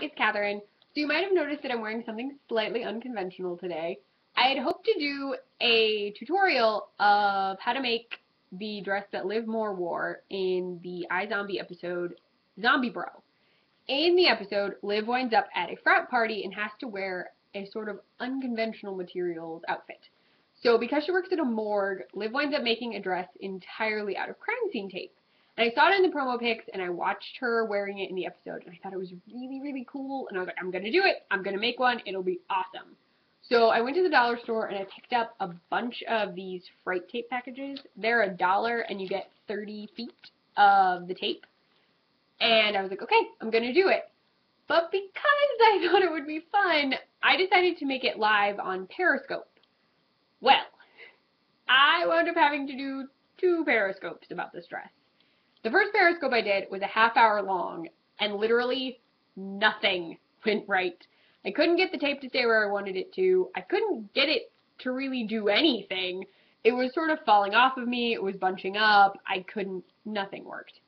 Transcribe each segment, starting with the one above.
it's Catherine. So you might have noticed that I'm wearing something slightly unconventional today. I had hoped to do a tutorial of how to make the dress that Liv Moore wore in the iZombie episode, Zombie Bro. In the episode, Liv winds up at a frat party and has to wear a sort of unconventional materials outfit. So because she works at a morgue, Liv winds up making a dress entirely out of crime scene tape. And I saw it in the promo pics, and I watched her wearing it in the episode, and I thought it was really, really cool, and I was like, I'm going to do it. I'm going to make one. It'll be awesome. So I went to the dollar store, and I picked up a bunch of these fright tape packages. They're $1, and you get 30 feet of the tape. And I was like, okay, I'm going to do it. But because I thought it would be fun, I decided to make it live on Periscope. Well, I wound up having to do 2 Periscopes about this dress. The first Periscope I did was a half-hour long, and literally nothing went right. I couldn't get the tape to stay where I wanted it to. I couldn't get it to really do anything. It was sort of falling off of me. It was bunching up. Nothing worked.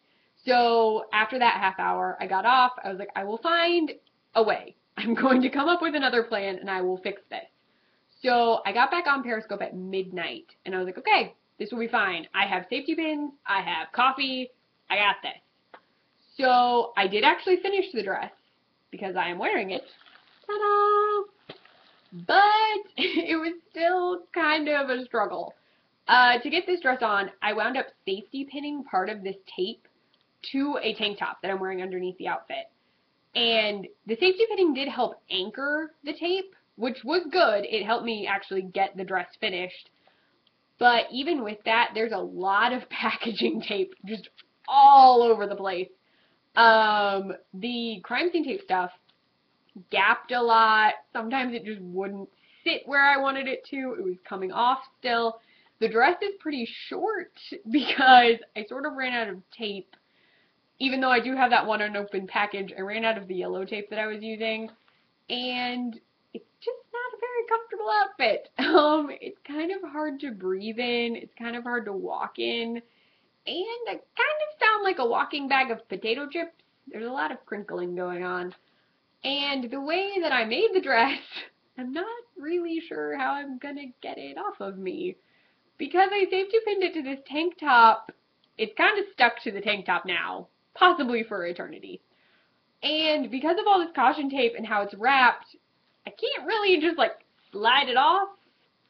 So after that half hour, I got off. I was like, I will find a way. I'm going to come up with another plan, and I will fix this. So I got back on Periscope at midnight, and I was like, okay, this will be fine. I have safety pins. I have coffee. I got this. So I did actually finish the dress because I am wearing it. Ta-da! But it was still kind of a struggle. To get this dress on, I wound up safety pinning part of this tape to a tank top that I'm wearing underneath the outfit. And the safety pinning did help anchor the tape, which was good. It helped me actually get the dress finished. But even with that, there's a lot of packaging tape just all over the place. The crime scene tape stuff gapped a lot. Sometimes it just wouldn't sit where I wanted it to. It was coming off still. The dress is pretty short because I sort of ran out of tape. Even though I do have that one unopened package, I ran out of the yellow tape that I was using. And it's just not a very comfortable outfit. It's kind of hard to breathe in. It's kind of hard to walk in. And I kind of sound like a walking bag of potato chips. There's a lot of crinkling going on. And the way that I made the dress, I'm not really sure how I'm gonna get it off of me. Because I safety pinned it to this tank top, it's kind of stuck to the tank top now. Possibly for eternity. And because of all this caution tape and how it's wrapped, I can't really just like slide it off.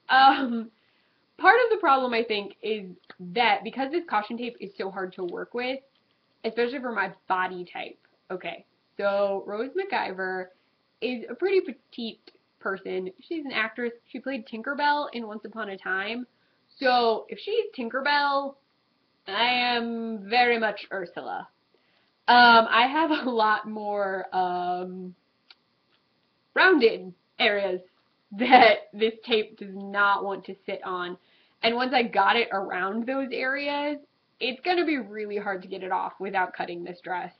Part of the problem, I think, is that because this caution tape is so hard to work with, especially for my body type. Okay, so Rose McIver is a pretty petite person. She's an actress. She played Tinkerbell in Once Upon a Time. So if she's Tinkerbell, I am very much Ursula. I have a lot more rounded areas that this tape does not want to sit on. And once I got it around those areas, it's going to be really hard to get it off without cutting this dress,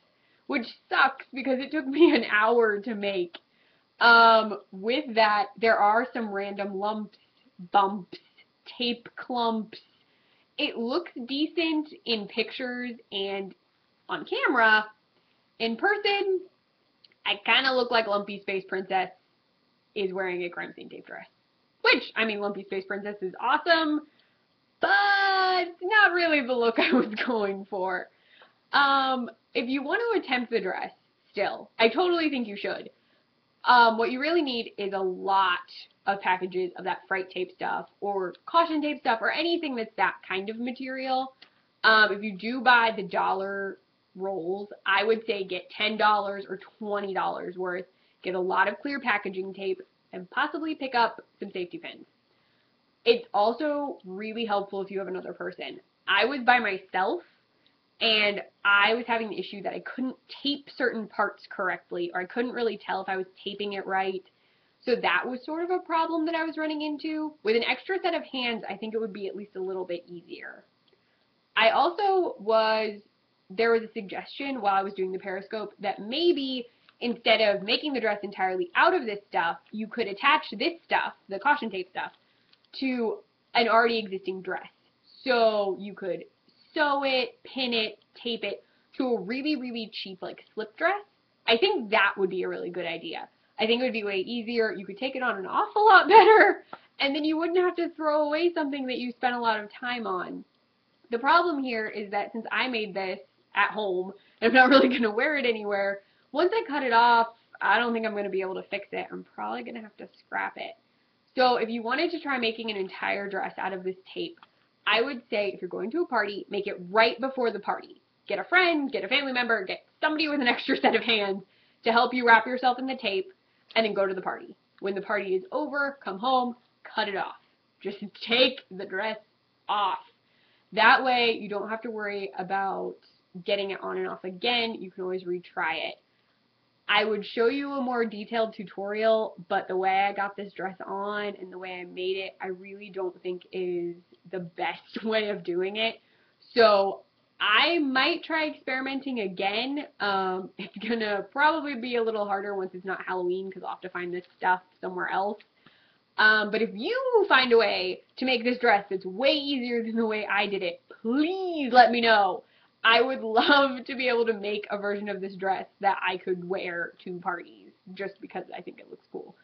which sucks because it took me an hour to make. With that, there are some random lumps, bumps, tape clumps. It looks decent in pictures and on camera. In person, I kind of look like Lumpy Space Princess is wearing a crime scene tape dress. Which, I mean, Lumpy Space Princess is awesome, but it's not really the look I was going for. If you want to attempt the dress, still, I totally think you should. What you really need is a lot of packages of that fright tape stuff, or caution tape stuff, or anything that's that kind of material. If you do buy the dollar rolls, I would say get $10 or $20 worth. Get a lot of clear packaging tape, and possibly pick up some safety pins. It's also really helpful if you have another person. I was by myself, and I was having the issue that I couldn't tape certain parts correctly, or I couldn't really tell if I was taping it right. So that was sort of a problem that I was running into. With an extra set of hands, I think it would be at least a little bit easier. There was a suggestion while I was doing the Periscope that maybe instead of making the dress entirely out of this stuff, you could attach this stuff, the caution tape stuff, to an already existing dress. So you could sew it, pin it, tape it to a really, really cheap like slip dress I think that would be a really good idea. I think it would be way easier. You could take it on an awful lot better, and then you wouldn't have to throw away something that you spent a lot of time on. The problem here is that since I made this at home, and I'm not really going to wear it anywhere, once I cut it off, I don't think I'm going to be able to fix it. I'm probably going to have to scrap it. So if you wanted to try making an entire dress out of this tape, I would say if you're going to a party, make it right before the party. Get a friend, get a family member, get somebody with an extra set of hands to help you wrap yourself in the tape, and then go to the party. When the party is over, come home, cut it off. Just take the dress off. That way you don't have to worry about getting it on and off again. You can always retry it. I would show you a more detailed tutorial, but the way I got this dress on and the way I made it, I really don't think is the best way of doing it. So I might try experimenting again. It's gonna probably be a little harder once it's not Halloween because I'll have to find this stuff somewhere else. But if you find a way to make this dress that's way easier than the way I did it, please let me know. I would love to be able to make a version of this dress that I could wear to parties just because I think it looks cool.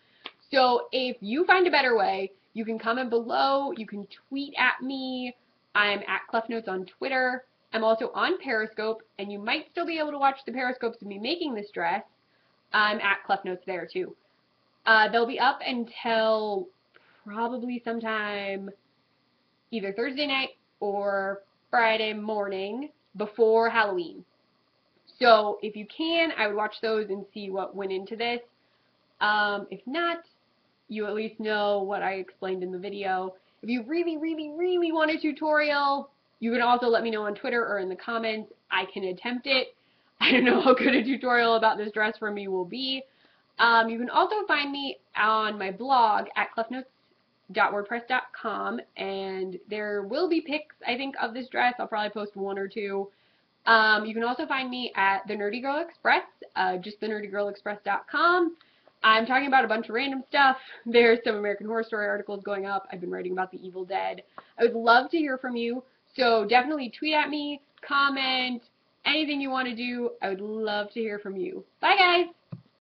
So if you find a better way, you can comment below, you can tweet at me. I'm at ClefNotes on Twitter. I'm also on Periscope, and you might still be able to watch the Periscopes of me making this dress. I'm at ClefNotes there too. They'll be up until probably sometime either Thursday night or Friday morning before Halloween. So if you can, I would watch those and see what went into this. If not, you at least know what I explained in the video. If you really, really, really want a tutorial, you can also let me know on Twitter or in the comments. I can attempt it. I don't know how good a tutorial about this dress for me will be. You can also find me on my blog at clefnotes.wordpress.com, and there will be pics, I think, of this dress. I'll probably post one or two. You can also find me at the Nerdy Girl Express, just thenerdygirlexpress.com. I'm talking about a bunch of random stuff. There's some American Horror Story articles going up. I've been writing about the Evil Dead. I would love to hear from you, so definitely tweet at me, comment, anything you want to do. I would love to hear from you. Bye, guys!